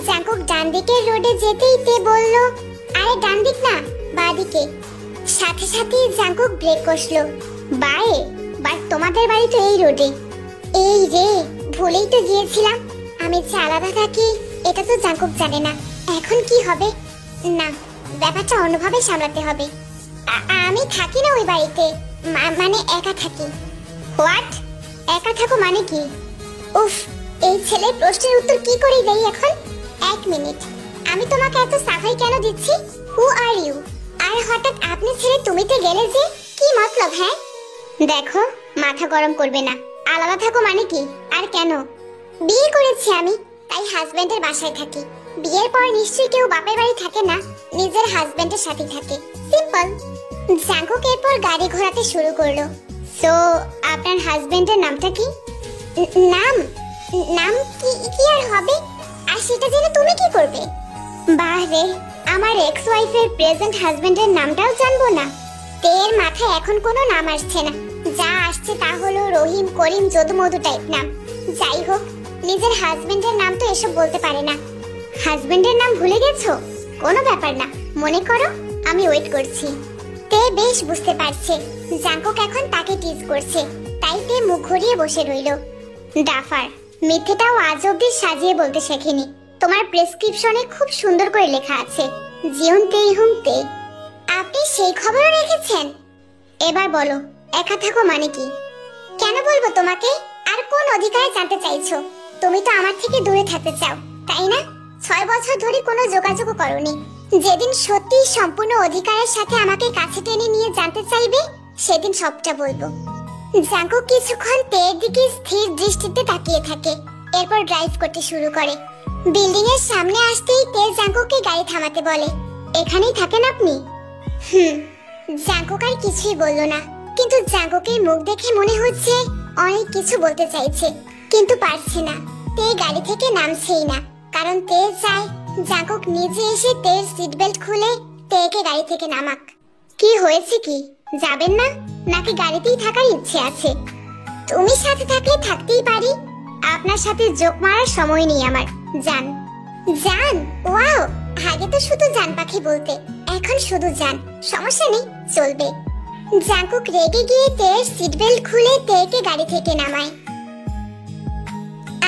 জাঙ্কুক ডান দিকের রোডে যেতেই তে বলল, আরে ডান দিক না, বাঁ দিকে। সাথে সাথে জাঙ্কুক ব্রেক কষলো। বায়ে? বাট তোমাদের বাড়ি তো এই রোডে। এই রে, ভুলেই তো গিয়েছিলাম। আমি যে আলাদা থাকি এটা তো জাঙ্কুক জানে না। এখন কি হবে? না, ব্যাপারটা অন্যভাবে সামলাতে হবে। আমি থাকি না ওই বাড়িতে, মানে একা থাকি। হোয়াট? একা থাকো মানে কি? উফ, এই ছেলের প্রশ্নের উত্তর কি করে দেই এখন? এক মিনিট, আমি তোমাকে এত সাফাই কেন দিচ্ছি? হু আর ইউ? আর হঠাৎ আপনি ছেড়ে তুমিতে গেলে যে, কি মতলব? হ্যাঁ দেখো, মাথা গরম করবে না। আলাদা থাকো মানে কি? আর কেন? বিয়ে করেছি আমি, তাই হাজবেন্ডের বাসায় থাকি। বিয়ের পর নিশ্চয়ই কেউ বাপের বাড়ি থাকে না, নিজের হাজবেন্ডের সাথে থাকে। সিম্পল। জাঙ্কুক এরপর গাড়ি ঘোরাতে শুরু করলো। সো আপনার হাজবেন্ডের নামটা কি? নাম? নাম কি আর হবে? আর সেটা জেনে তুমি কি করবে? বাহ রে, আমার এক্স ওয়াইফের প্রেজেন্ট হাজবেন্ডের নামটাও জানবো না? তের মাথায় এখন কোনো নাম আসছে না। যা আসছে তা হলো রহিম, করিম, যদু, মধু টাইপ নাম। যাই হোক, নিজের হাজবেন্ডের নাম তো এসব বলতে পারে না। হাজবেন্ডের নাম ভুলে গেছো? কোনো ব্যাপার না, মনে করো আমি ওয়েট করছি। তে বেশ বুঝতে পারছে জাঙ্কুক এখন তাকে টিজ করছে, তাই তে মুখ ঘুরিয়ে বসে রইল। ডাফার, মিথ্যেটাও আজ অব্দি সাজিয়ে বলতে শেখেনি। তোমার প্রেসক্রিপশনে খুব সুন্দর করে লেখা আছে, জিওন তেই হুম তে। আপনি সেই খবরও রেখেছেন? এবার বলো, একা থাকো মানে কি? কেন বলবো তোমাকে? আর কোন অধিকারে জানতে চাইছো? তুমি তো আমার থেকে দূরে থাকতে চাও, তাই না? 6 বছর ধরে কোনো যোগাযোগ করোনি। যেদিন সত্যি সম্পূর্ণ অধিকারের সাথে আমাকে কাছে টেনে নিয়ে জানতে চাইবে, সেদিন সবটা বলবো। জাঙ্কুক কিছুক্ষণ তের দিকে স্থির দৃষ্টিতে তাকিয়ে থাকে, এরপর ড্রাইভ করতে শুরু করে। বিল্ডিং এর সামনে আসতেই তে জাঙ্কুককে গাড়ি থামাতে বলে। এখানেই থাকেন আপনি? জাঙ্কুক আর কিছুই বলল না, কিন্তু জাঙ্কুকের মুখ দেখে মনে হচ্ছে অনেক কিছু বলতে চাইছে, কিন্তু পারছে না। তে গাড়ি থেকে নামছেই না, কারণ তে চায় জাঙ্কুক নিজে এসে তের সিট বেল্ট খুলে তেকে গাড়ি থেকে নামাক। কি হয়েছে কি, যাবেন না নাকি গাড়িতেই থাকার ইচ্ছে আছে? তুমি সাথে থাকলে থাকতেই পারি, আপনার সাথে জোক মারার সময় নেই আমার। জান। জান? ওয়াও, আগে তো শুধু জান পাখি বলতে, এখন শুধু জান। সমস্যা নেই, চলবে। জাঙ্কুক রেগে গিয়ে তের সিট বেল্ট খুলে তেকে গাড়ি থেকে নামায়।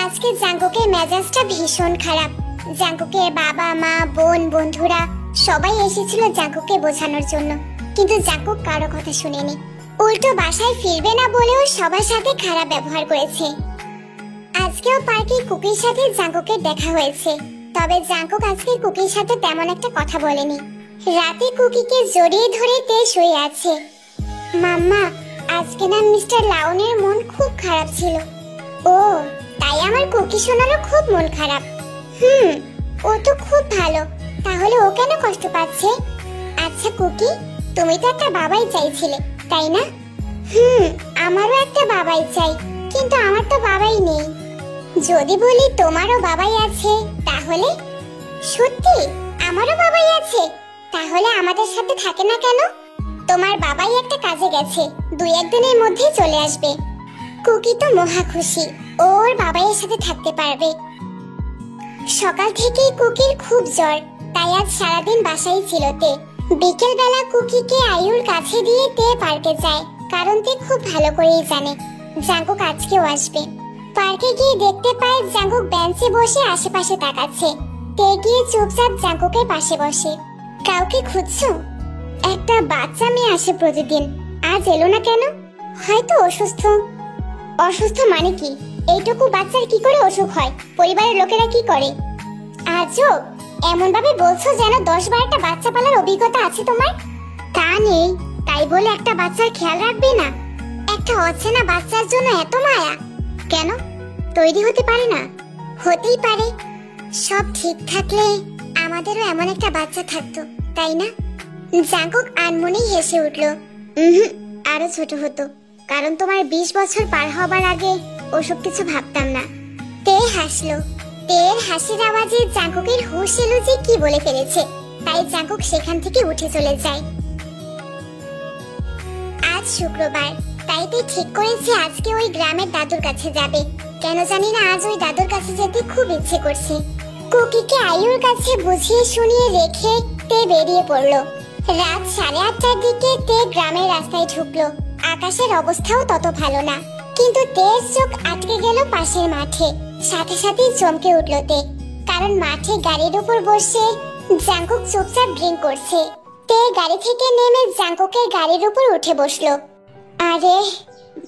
আজকে জাঙ্কুকের মেজাজটা ভীষণ খারাপ। জাঙ্কুকের বাবা, মা, বোন, বন্ধুরা সবাই এসেছিল জাঙ্কুককে বোঝানোর জন্য, কিন্তু জাঙ্কুক কারো কথা শুনেনি। উল্টো বাসায় ফিরবে না বলেও সবার সাথে খারাপ ব্যবহার করেছে। আজকেও পার্কে কুকির সাথে জাঙ্কুকের দেখা হয়েছে, তবে জাঙ্কুক আজকে কুকির সাথে তেমন একটা কথা বলেনি। রাতে কুকিকে জড়িয়ে ধরে তে শুয়ে আছে। মাম্মা, আজকে না মিস্টার লাউনের মন খুব খারাপ ছিল। ও, তাই আমার কুকি শোনারও খুব মন খারাপ। ও তো খুব ভালো, তাহলে ও কেন কষ্ট পাচ্ছে? আচ্ছা কুকি, তুমি তো একটা বাবাই চাইছিলে, তাই না? আমারও একটা বাবাই চাই, কিন্তু আমার তো বাবাই নেই। যদি বলি তোমারও বাবাই আছে তাহলে? সত্যি আমারও বাবাই আছে, তাহলে আমাদের সাথে থাকে না কেন? তোমার বাবাই একটা কাজে গেছে, 2-1 দিনের মধ্যেই চলে আসবে। কুকি তো মহা খুশি, ওর বাবাইয়ের সাথে থাকতে পারবে। সকাল থেকেই কুকির খুব জ্বর, তাই আজ সারাদিন বাসায় ছিল তে। বিকেল বেলা কুকিকে আয়ুর কাছে দিয়ে তে পার্কে যায়, কারণ তে খুব ভালো করেই জানে জাঙ্কুক আজকেও আসবে। পার্কে গিয়ে দেখতে পায় জাঙ্কুক বেঞ্চে বসে আশেপাশে তাকাচ্ছে। তে গিয়ে চুপচাপ জাঙ্কুকের পাশে বসে। কাউকে খুঁজছো? একটা বাচ্চা মেয়ে আসে প্রতিদিন, আজ এলো না কেন? হয়তো অসুস্থ। অসুস্থ মানে কি? এইটুকু বাচ্চার কি করে অসুখ হয়? পরিবারের লোকেরা কি করে? আজব, এমন ভাবে বলছো যেন 10-12টা বাচ্চা পালার অভিজ্ঞতা আছে তোমার। তা নেই, তাই বলে একটা বাচ্চার খেয়াল রাখবে না? একটা অচেনা বাচ্চার জন্য এত মায়া কেন? তৈরি হতে পারে না? হতেই পারে। সব ঠিক থাকলে আমাদেরও এমন একটা বাচ্চা থাকতো, তাই না? জাঙ্কুক আনমনেই হেসে উঠল। আরো ছোট হতো, কারণ তোমার 20 বছর পার হবার আগে ওসব কিছু ভাবতাম না। তে হাসলো। তের হাসির আওয়াজে জাঙ্কুকের হুঁশ এলো যে কি বলে ফেলেছে, তাই জাঙ্কুক সেখান থেকে উঠে চলে যায়। আজ শুক্রবার, তাই তে ঠিক করেছে আজকে ওই গ্রামের দাদুর কাছে যাবে। কেন জানি না আজ ওই দাদুর কাছে যেতে খুব ইচ্ছে করছে। কুকিকে আয়ুর কাছে বুঝিয়ে শুনিয়ে রেখে তে বেরিয়ে পড়লো। রাত 8:30টার দিকে তে গ্রামের রাস্তায় ঢুকলো। আকাশের অবস্থাও তত ভালো না, কিন্তু তের চোখ আটকে গেল পাশের মাঠে। সাথে সাথেই চমকে উঠল তে, কারণ মাঠে গাড়ির উপর বসে জাঙ্কুক চুপচাপ ড্রিঙ্ক করছে। তে গাড়ি থেকে নেমে জাঙ্কুকের গাড়ির উপর উঠে বসলো। আরে,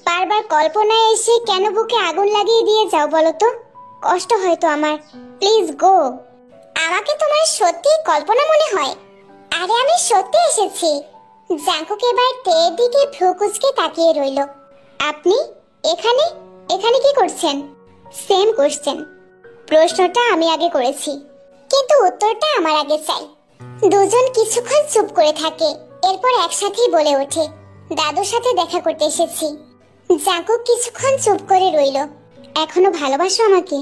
বারবার কল্পনায় এসে কেন বুকে আগুন লাগিয়ে দিয়ে যাও বলো তো? কষ্ট হয় তো আমার, প্লিজ গো। আমাকে তোমার সত্যি কল্পনা মনে হয়? আরে আমি সত্যি এসেছি। জাঙ্কুক এবার তের দিকে ভ্রু কুঁচকে তাকিয়ে রইল। আপনি এখানে? এখানে কি করছেন? Same question. প্রশ্নটা আমি আগে করেছি, কিন্তু উত্তরটা আমার আগে চাই। দুজন কিছুক্ষণ চুপ করে থাকে, এরপর একসাথেই বলে ওঠে, দাদুর সাথে দেখা করতে এসেছি। জাঙ্কুক কিছুক্ষণ চুপ করে রইল। এখনো ভালোবাসো আমাকে?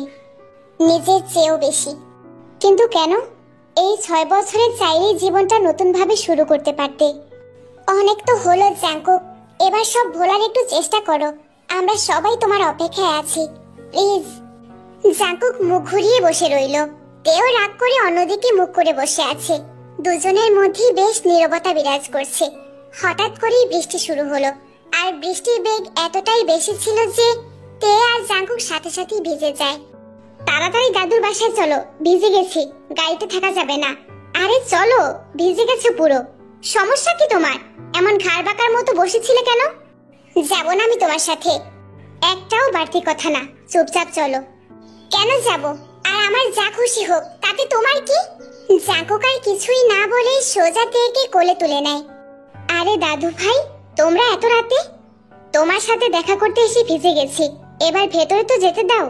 নিজের চেয়েও বেশি। কিন্তু কেন? এই 6 বছরে চাইলেই জীবনটা নতুন ভাবে শুরু করতে পারতে। অনেক তো হলো জাঙ্কুক, এবার সব ভোলার একটু চেষ্টা করো। আমরা সবাই তোমার অপেক্ষায় আছি, প্লিজ। জাঙ্কুক মুখ ঘুরিয়ে বসে রইল। তেও রাগ করে অন্যদিকে মুখ করে বসে আছে। দুজনের মধ্যেই বেশ নীরবতা বিরাজ করছে। হঠাৎ করেই বৃষ্টি শুরু হলো, আর বৃষ্টির বেগ এতটাই বেশি ছিল যে তে আর জাঙ্কুক সাথে সাথেই ভিজে যায়। তাড়াতাড়ি দাদুর বাসায় চলো, ভিজে গেছি, গাড়িতে থাকা যাবে না। আরে চলো, ভিজে গেছে পুরো। সমস্যা কি তোমার? এমন ঘাড় বাঁকার মতো বসেছিলে কেন? যাব না আমি তোমার সাথে। একটাও বাড়তি কথা না, চুপচাপ চলো। কেন যাব? আর আমার যা খুশি হোক, তাতে তোমার কি? জাঙ্কুক আর কিছুই না বলে সোজা তেকে কোলে তুলে নেয়। আরে দাদু ভাই, তোমরা এত রাতে? তোমার সাথে দেখা করতে এসে ভিজে গেছি, এবার ভেতরে তো যেতে দাও।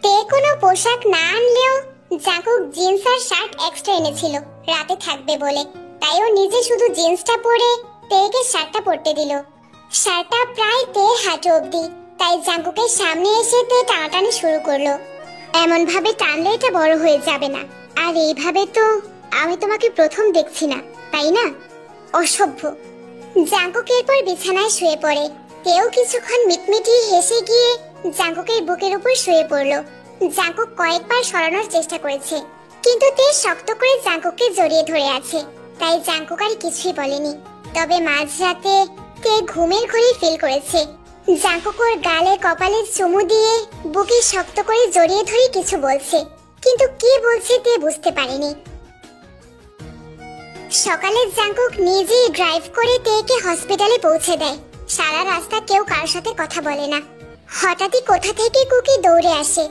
তে কোনো পোশাক না আনলেও জাঙ্কুক জিন্স আর শার্ট এক্সট্রা এনেছিল রাতে থাকবে বলে, তাই ও নিজে শুধু জিন্সটা পরে তেকে শার্টটা পরতে দিল। শার্টটা প্রায় তের হাঁটু অবধি, তাই জাঙ্কুকের সামনে এসে তে টানাটানি শুরু করলো। এমন ভাবে টানলে এটা বড় হয়ে যাবে না। আর এইভাবে তো আমি তোমাকে প্রথম দেখছি না, তাই না? অসভ্য। জাঙ্কুক এরপর বিছানায় শুয়ে পড়ে। তেও কিছুক্ষণ মিটমিটিয়ে হেসে গিয়ে জাঙ্কুকের বুকের উপর শুয়ে পড়ল। জাঙ্কুক কয়েকবার সরানোর চেষ্টা করেছে, কিন্তু তে শক্ত করে জাঙ্কুককে জড়িয়ে ধরে আছে, তাই জাঙ্কুক আর কিছুই বলেনি। তবে মাঝরাতে তে ঘুমের ঘোরে ফিল করেছে জাঙ্কুক ওর গালে কপালে চুমু দিয়ে বুকে শক্ত করে জড়িয়ে ধরে কিছু বলছে, কিন্তু কি বলছে তে বুঝতে পারেনি। সকালে জাঙ্কুক নিজেই ড্রাইভ করে তেকে হসপিটালে পৌঁছে দেয়। সারা রাস্তা কেউ কারোর সাথে কথা বলে না। হঠাৎই কোথা থেকে কুকি দৌড়ে আসে।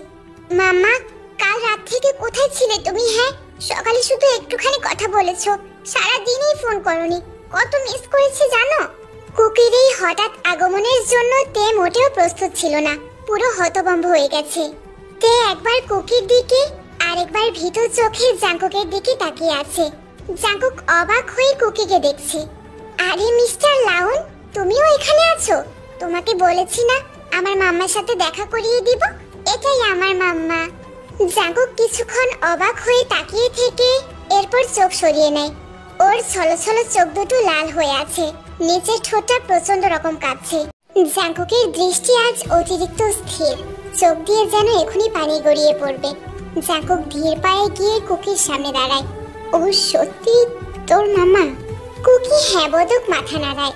মাম্মা, কাল রাত থেকে কোথায় ছিলে তুমি? হ্যাঁ, সকালে শুধু একটুখানি কথা বলেছো, সারা দিনই ফোন করনি। কত মিস করেছি জানো? কুকির এই হঠাৎ আগমনের জন্য তে মোটেও প্রস্তুত ছিল না। পুরো হতভম্ব হয়ে গেছে। তে একবার কুকির দিকে আর একবার ভীতু চোখে জাঙ্কুকের দিকে তাকিয়ে আছে। জাঙ্কুক অবাক হয়ে কুকিকে দেখছে। আরে মিস্টার লাউন, তুমিও এখানে আছো? তোমাকে বলেছি না আমার মাম্মার সাথে দেখা করিয়ে দিব? এটাই আমার মাম্মা। জাঙ্কুক কিছুক্ষণ অবাক হয়ে তাকিয়ে থেকে এরপর চোখ সরিয়ে নেয়। ওর ছলছল চোখ দুটো লাল হয়ে আছে, নিচের ঠোঁটটা প্রচন্ড রকম কাঁপছে। জাঙ্কুকের দৃষ্টি আজ অতিরিক্ত স্থির, চোখ দিয়ে যেন এখনই পানি গড়িয়ে পড়বে। জাঙ্কুক ধীর পায়ে গিয়ে কুকির সামনে দাঁড়ায়। ও সত্যি তোর মামা? কুকি হ্যাঁ বোধক মাথা নাড়ায়।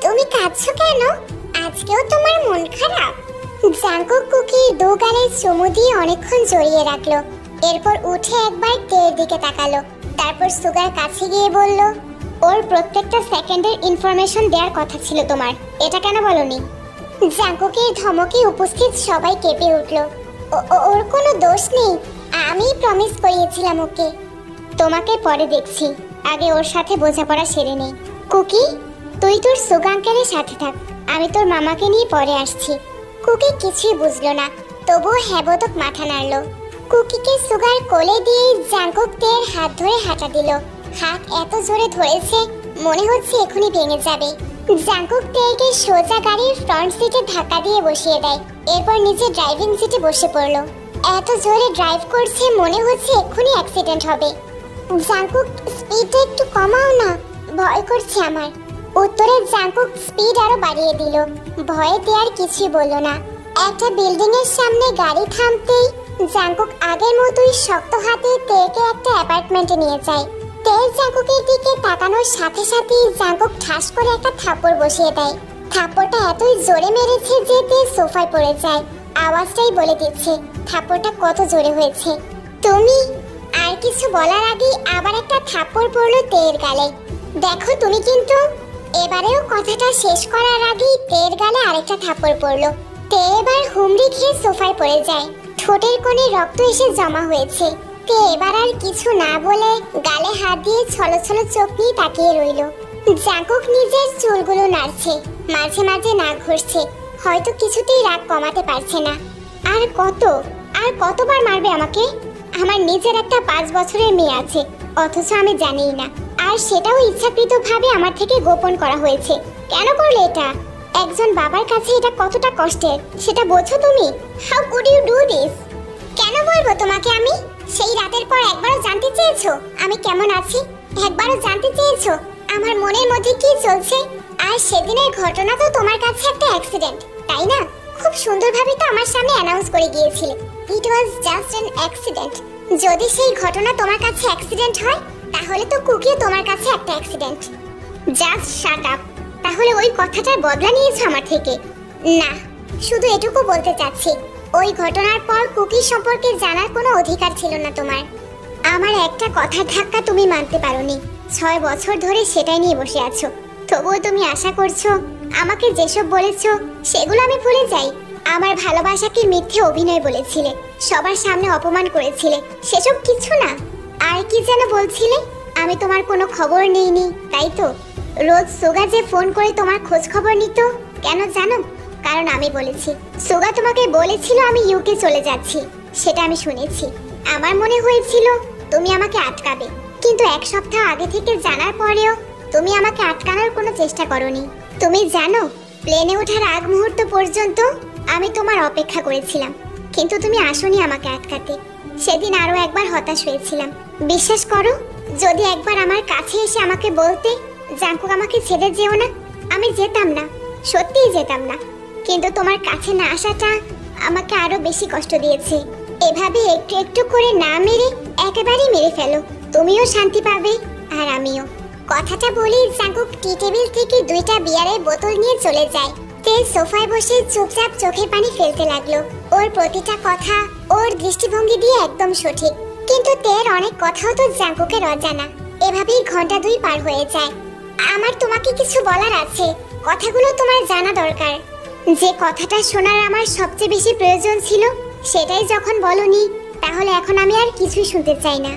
তুমি কাঁদছো কেন? আজকেও তোমার মন খারাপ? জাঙ্কুক কুকির দু গালে চুমু দিয়ে অনেকক্ষণ জড়িয়ে রাখলো। এরপর উঠে একবার তের দিকে তাকালো, তারপর সুগার কাছে গিয়ে বলল, ওর প্রত্যেকটা সেকেন্ডের ইনফরমেশন দেওয়ার কথা ছিল তোমার, এটা কেন বলনি? জাঙ্কুকের ধমকে উপস্থিত সবাই কেঁপে উঠল। ওর কোনো দোষ নেই, আমি প্রমিস করিয়েছিলাম ওকে। তোমাকে পরে দেখছি, আগে ওর সাথে বোঝাপড়া সেরে নেই। কুকি, তুই তোর সুগা আঙ্কেলের সাথে থাক, আমি তোর মামাকে নিয়ে পরে আসছি। কুকি কিছুই বুঝলো না, তবুও হ্যাবোদক মাথা নাড়লো। কুকিকে সুগার কোলে দিয়ে জাঙ্কুক তের হাত ধরে হাঁটা দিল। হাত এত জোরে ধরেছে মনে হচ্ছে এখনই ভেঙে যাবে। জাঙ্কুক তেকে সোজা গাড়ির ফ্রন্ট সিটে ধাক্কা দিয়ে বসিয়ে দেয়। এরপর নিচে ড্রাইভিং সিটে বসে পড়লো। এত জোরে ড্রাইভ করছে মনে হচ্ছে এক্ষুনি অ্যাক্সিডেন্ট হবে। জাঙ্কুক, স্পিডটা একটু কমাও না, ভয় করছে আমার। উত্তরে জাঙ্কুক স্পিড আরো বাড়িয়ে দিল। ভয়েতে আর কিছুই বলল না। একটা বিল্ডিং এর সামনে গাড়ি থামতেই জাঙ্কুক আগের মতোই শক্ত হাতে তেকে একটা অ্যাপার্টমেন্টে নিয়ে যায়। তে জাঙ্কুকের দিকে তাকানোর সাথে সাথেই জাঙ্কুক ঠাস করে একটা থাপ্পড় বসিয়ে দেয়। থাপ্পড়টা এতই জোরে মেরেছে যে তে সোফায় পড়ে যায়। আওয়াজটাই বলে দিচ্ছে থাপ্পড়টা কত জোরে হয়েছে। তুমি? আর কিছু বলার আগেই আবার একটা থাপ্পড় পড়লো তের গালে। দেখো তুমি কিন্তু। এবারেও কথাটা শেষ করার আগেই তের গালে আরেকটা থাপ্পড় পড়লো। তে এবার হুমড়ি খেয়ে সোফায় পড়ে যায়। ঠোঁটের কোণে রক্ত এসে জমা হয়েছে। তে এবার আর কিছু না বলে গালে হাত দিয়ে ছলছল চোখ নিয়ে তাকিয়ে রইল। জাঙ্কুক নিজের চুলগুলো নাড়ছে, মাঝে মাঝে নাক ঘষছে, হয়তো কিছুতেই রাগ কমাতে পারছে না। আর কতবার মারবে আমাকে? আমার নিজের একটা 5 বছরের মেয়ে আছে, অথচ আমি জানিই না। আর সেটাও ইচ্ছাকৃতভাবে আমার থেকে গোপন করা হয়েছে। কেন করলে এটা? একজন বাবার কাছে এটা কতটা কষ্টের সেটা বোঝো তুমি? How could you do this? কেন বলবো তোমাকে আমি? সেই রাতের পর একবারও জানতে চেয়েছো আমি কেমন আছি? একবারও জানতে চেয়েছো আমার মনের মধ্যে কি চলছে? আর সেদিনের ঘটনা তো তোমার কাছে একটা অ্যাক্সিডেন্ট, তাই না? খুব সুন্দরভাবে তো আমার সামনে অ্যানাউন্স করে গিয়েছিলে, ইট ওয়াজ জাস্ট অ্যান অ্যাক্সিডেন্ট। যদি সেই ঘটনা তোমার কাছে অ্যাক্সিডেন্ট হয় তাহলে তো কুকিও তোমার কাছে একটা অ্যাক্সিডেন্ট। Just shut up. তাহলে ওই কথাটার বদলা নিয়েছো আমার থেকে? না, শুধু এটুকু বলতে চাচ্ছি, ওই ঘটনার পর কুকি সম্পর্কে জানার কোনো অধিকার ছিল না তোমার। আমার একটা কথার ধাক্কা তুমি মানতে পারোনি। 6 বছর ধরে সেটাই নিয়ে বসে আছো। তবুও তুমি আশা করছো আমাকে যেসব বলেছো সেগুলো আমি ভুলে যাই। আমার ভালোবাসাকে মিথ্যে অভিনয় বলেছিলে, সবার সামনে অপমান করেছিলে, সেসব কিছু না। আর কি যেন বলছিলে? আমি তোমার কোনো খবর নেইনি, তাই তো? রোজ সুগা যে ফোন করে তোমার খোঁজ খবর নিত, কেন জানো? কারণ আমি বলেছি। সুগা তোমাকে বলেছিল আমি ইউকে চলে যাচ্ছি, সেটা আমি শুনেছি। আমার মনে হয়েছিল তুমি আমাকে আটকাবে, কিন্তু 1 সপ্তাহ আগে থেকে জানার পরেও তুমি আমাকে আটকানোর কোনো চেষ্টা করোনি। তুমি জানো, প্লেনে ওঠার আগ মুহূর্ত পর্যন্ত আমি তোমার অপেক্ষা করেছিলাম, কিন্তু তুমি আসোনি আমাকে আটকাতে। সেদিন আরো একবার হতাশ হয়েছিলাম। বিশ্বাস করো, যদি একবার আমার কাছে এসে আমাকে বলতে জাঙ্কুক আমাকে ছেড়ে যেও না, আমি যেতাম না, সত্যিই যেতাম না। কিন্তু তোমার কাছে না আসাটা আমাকে আরো বেশি কষ্ট দিয়েছে। এভাবে একটু একটু করে না মেরে একেবারেই মেরে ফেলো, তুমিও শান্তি পাবে আর আমিও। কথাটা বলে জাঙ্কুক টি টেবিল থেকে 2টা বিয়ারের বোতল নিয়ে চলে যায়। তে সোফায় বসে চুপচাপ চোখের পানি ফেলতে লাগলো। ওর প্রতিটা কথা ওর দৃষ্টিভঙ্গি দিয়ে একদম সঠিক, কিন্তু তের অনেক কথাও তো জাঙ্কুকের অজানা। এভাবেই ঘন্টা 2 পার হয়ে যায়। আমার তোমাকে কিছু বলার আছে, কথাগুলো তোমার জানা দরকার। যে কথাটা শোনার আমার সবচেয়ে বেশি প্রয়োজন ছিল সেটাই যখন বলনি, তাহলে এখন আমি আর কিছুই শুনতে চাই না।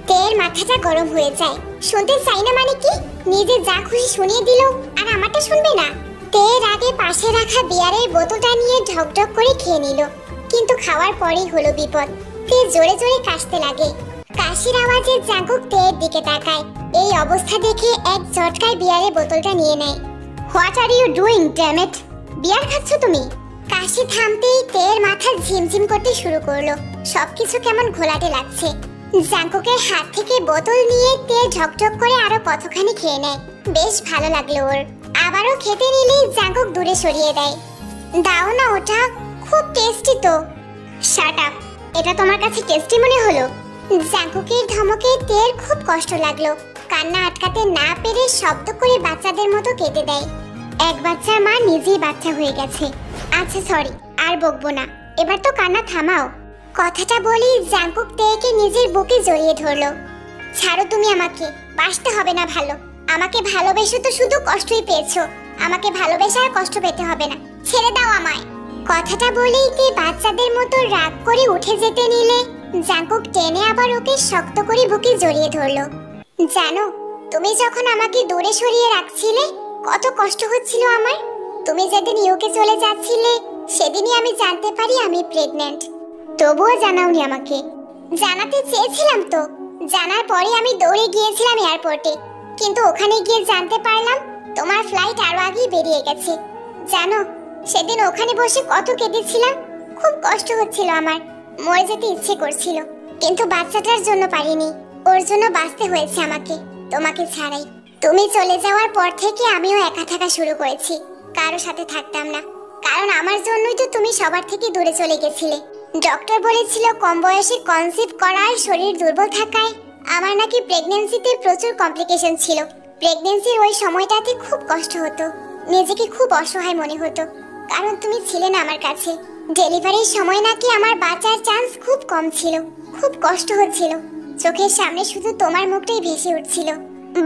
তের মাথাটা গরম হয়ে যায়। শুনতে চাই না মানে কি? নিজে যা খুশি শুনিয়ে দিল আর আমারটা শুনবে না। তের আগে পাশে রাখা বিয়ারের বোতলটা নিয়ে ঢকঢক করে খেয়ে নিল, কিন্তু খাওয়ার পরেই হলো বিপদ। তে জোরে জোরে কাশতে লাগে। কাশির আওয়াজে জাঙ্কুক তের দিকে তাকায়। এই অবস্থা দেখে এক ঝটকায় বিয়ারের বোতলটা নিয়ে নেয়। What are you doing damn it? Beer খাচ্ছ তুমি? কাশি থামতেই তের মাথা ঝিমঝিম করতে শুরু করলো। সবকিছু কেমন ঘোলাটে লাগছে। জাঙ্কুকের হাত থেকে বোতল নিয়ে তে ঝকঝক করে আরো কতখানি খেয়ে নেয়। বেশ ভালো লাগলো ওর। আবারও খেতে নিলেই জাঙ্কুক দূরে সরিয়ে দেয়। দাও না ওটা, খুব টেস্টি তো। শাট আপ, এটা তোমার কাছে টেস্টি মনে হলো? জাঙ্কুকের ধমকে তের খুব কষ্ট লাগলো। কান্না আটকাতে না পেরে শব্দ করে বাচ্চাদের মতো কেটে দেয়। এক বাচ্চার মা নিজেই বাচ্চা হয়ে গেছে। আচ্ছা সরি, আর বকবো না, এবার তো কান্না থামাও। কথাটা বলি জাঙ্কুক তেকে নিজের বুকে জড়িয়ে ধরলো। ছাড়ো তুমি আমাকে, বাসতে হবে না ভালো। আমাকে ভালোবেসে তো শুধু কষ্টই পেয়েছো, আমাকে ভালোবেসে আর কষ্ট পেতে হবে না। ছেড়ে দাও আমায়। কথাটা বলেই তে বাচ্চাদের মতো রাগ করে উঠে যেতে নিলে জাঙ্কুক টেনে আবার ওকে শক্ত করে বুকে জড়িয়ে ধরলো। জানো, তুমি যখন আমাকে দূরে সরিয়ে রাখছিলে কত কষ্ট হচ্ছিল আমার। তুমি যেদিন ইউকে চলে যাচ্ছিলে সেদিনই আমি জানতে পারি আমি প্রেগন্যান্ট। তবুও জানাওনি আমাকে। জানাতে চেয়েছিলাম তো, জানার পরে আমি দৌড়ে গিয়েছিলাম এয়ারপোর্টে, কিন্তু ওখানে গিয়ে জানতে পারলাম তোমার ফ্লাইট আরো আগেই বেরিয়ে গেছে। জানো, সেদিন ওখানে বসে কত কেঁদেছিলাম। খুব কষ্ট হচ্ছিল আমার, মরে যেতে ইচ্ছে করছিল, কিন্তু বাচ্চাটার জন্য পারিনি। ওর জন্য বাঁচতে হয়েছে আমাকে, তোমাকে ছাড়াই। তুমি চলে যাওয়ার পর থেকে আমিও একা থাকা শুরু করেছি, কারো সাথে থাকতাম না। কারণ আমার জন্যই তো তুমি সবার থেকে দূরে চলে গেছিলে। ডক্টর বলেছিল কম বয়সে কনসিভ করার শরীর দুর্বল থাকায় আমার নাকি প্রেগন্যান্সিতে প্রচুর কমপ্লিকেশন ছিল। প্রেগন্যান্সির ওই সময়টাতে খুব কষ্ট হতো, নিজেকে খুব অসহায় মনে হতো, কারণ তুমি ছিলে না আমার কাছে। ডেলিভারির সময় নাকি আমার বাঁচার চান্স খুব কম ছিল। খুব কষ্ট হচ্ছিল, চোখের সামনে শুধু তোমার মুখটাই ভেসে উঠছিল।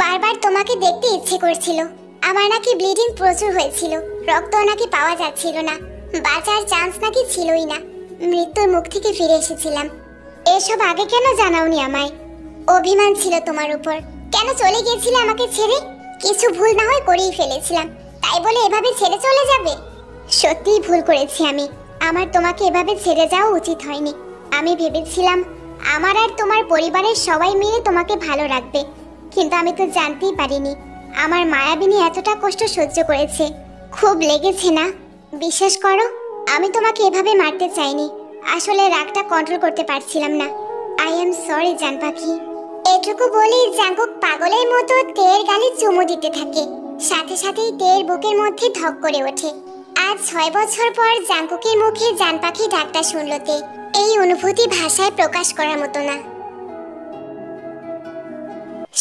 বারবার তোমাকে দেখতে ইচ্ছে করছিল। আমার নাকি ব্লিডিং প্রচুর হয়েছিল, রক্ত নাকি পাওয়া যাচ্ছিল না, বাঁচার চান্স নাকি ছিলই না। মৃত্যুর মুখ থেকে ফিরে এসেছিলাম। এসব আগে কেন জানাওনি আমায়? অভিমান ছিল তোমার উপর। কেন চলে গিয়েছিলে আমাকে ছেড়ে? কিছু ভুল না হয় করেই ফেলেছিলাম, তাই বলে এভাবে ছেড়ে চলে যাবে? সত্যিই ভুল করেছি আমি। আমার তোমাকে এভাবে ছেড়ে যাওয়া উচিত হয়নি। আমি ভেবেছিলাম আমার আর তোমার পরিবারের সবাই মিলে তোমাকে ভালো রাখবে, কিন্তু আমি তো জানতেই পারিনি আমার মায়াবিনী এতটা কষ্ট সহ্য করেছে। খুব লেগেছে না? বিশ্বাস করো, আমি তোমাকে এভাবে মারতে চাইনি। আসলে রাগটা কন্ট্রোল করতে পারছিলাম না। আই এম সরি জান পাখি। এটুকু বলেই জাঙ্কুক পাগলের মতো তের গালে চুমু দিতে থাকে। সাথে সাথেই তের বুকের মধ্যে ধক করে ওঠে। আজ 6 বছর পর জাঙ্কুকের মুখে জান পাখি ডাকটা শুনল তে। এই অনুভূতি ভাষায় প্রকাশ করার মতো না।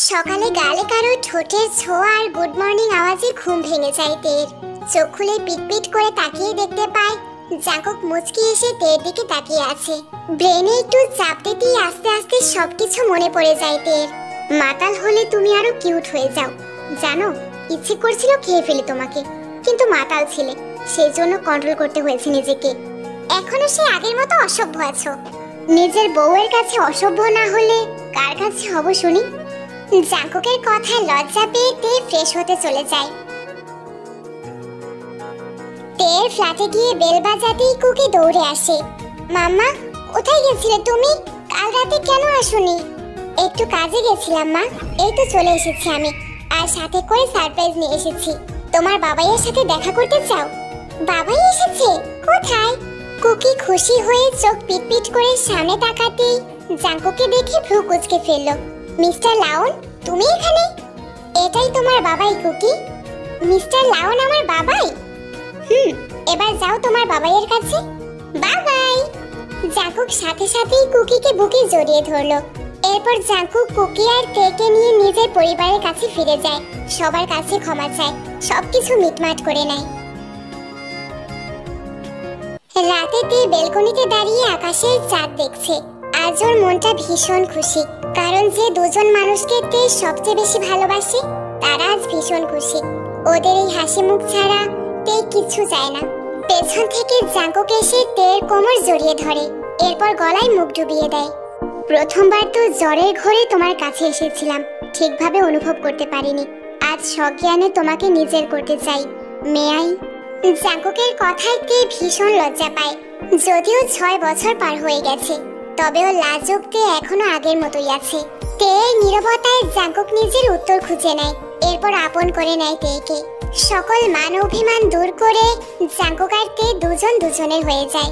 সকালে গালে কারো ঠোঁটের ছোঁয়া আর গুড মর্নিং আওয়াজে ঘুম ভেঙে যায় তের। চোখ খুলে পিটপিট করে তাকিয়ে দেখতে পায় জাঙ্কুক মুচকি এসে তের দিকে তাকিয়ে আছে। ব্রেনে একটু চাপ দিতেই আস্তে আস্তে সবকিছু মনে পড়ে যায় তের। মাতাল হলে তুমি আরো কিউট হয়ে যাও। জানো, ইচ্ছে করছিল খেয়ে ফেলি তোমাকে, কিন্তু মাতাল ছিলে, সেই জন্য কন্ট্রোল করতে হয়েছে নিজেকে। এখনো সে আগের মতো অসভ্য আছো। নিজের বউয়ের কাছে অসভ্য না হলে কার কাছে হব শুনি? জাঙ্কুকের কথায় লজ্জা পেয়ে তে ফ্রেশ হতে চলে যায়। তের ফ্ল্যাটে গিয়ে বেল বাজাতেই কুকি দৌড়ে আসে। মাম্মা, কোথায় গেছিলে তুমি? কাল রাতে কেন আসোনি? একটু কাজে গেছিলাম মা, এই তো চলে এসেছি আমি। আর সাথে করে সারপ্রাইজ নিয়ে এসেছি। তোমার বাবাইয়ের সাথে দেখা করতে চাও? বাবাই এসেছে? কোথায়? কুকি খুশি হয়ে চোখ পিটপিট করে সামনে তাকাতেই জাঙ্কুকে দেখে ভ্রু কুঁচকে ফেললো। মিস্টার লাউন, তুমি এখানে? এটাই তোমার বাবাই কুকি? মিস্টার লাউন আমার বাবাই? এবার যাও তোমার বাবাইয়ের কাছে। বাবাই। জাঙ্কুক সাথে সাথেই কুকিকে বুকে জড়িয়ে ধরলো। এরপর জাঙ্কুক কুকি আর তেকে নিয়ে নিজের পরিবারের কাছে ফিরে যায়। সবার কাছে ক্ষমা চায়, সবকিছু মিটমাট করে নেয়। রাতে তে বেলকনিতে দাঁড়িয়ে আকাশের চাঁদ দেখছে। আজ ওর মনটা ভীষণ খুশি। কারণ যে দুজন মানুষকে তে সবচেয়ে বেশি ভালোবাসে তারা আজ ভীষণ খুশি। ওদের এই হাসি মুখ ছাড়া তে কিছু চায় না। পেছন থেকে জাঙ্কুক এসে তের কোমর জড়িয়ে ধরে, এরপর গলায় মুখ ডুবিয়ে দেয়। প্রথমবার তো জ্বরের ঘরে তোমার কাছে এসেছিলাম, ঠিকভাবে অনুভব করতে পারিনি। আজ সজ্ঞানে তোমাকে নিজের করতে চাই। মেয়াই। জাঙ্কুকের কথায় তে ভীষণ লজ্জা পায়। যদিও 6 বছর পার হয়ে গেছে, তবেও লাজুক তে এখনো আগের মতোই আছে। তের নীরবতায় জাঙ্কুক নিজের উত্তর খুঁজে নেয়, এরপর আপন করে নেয় তেকে। সকল মান অভিমান দূর করে জাঙ্কুক আর তে দুজন দুজনের হয়ে যায়।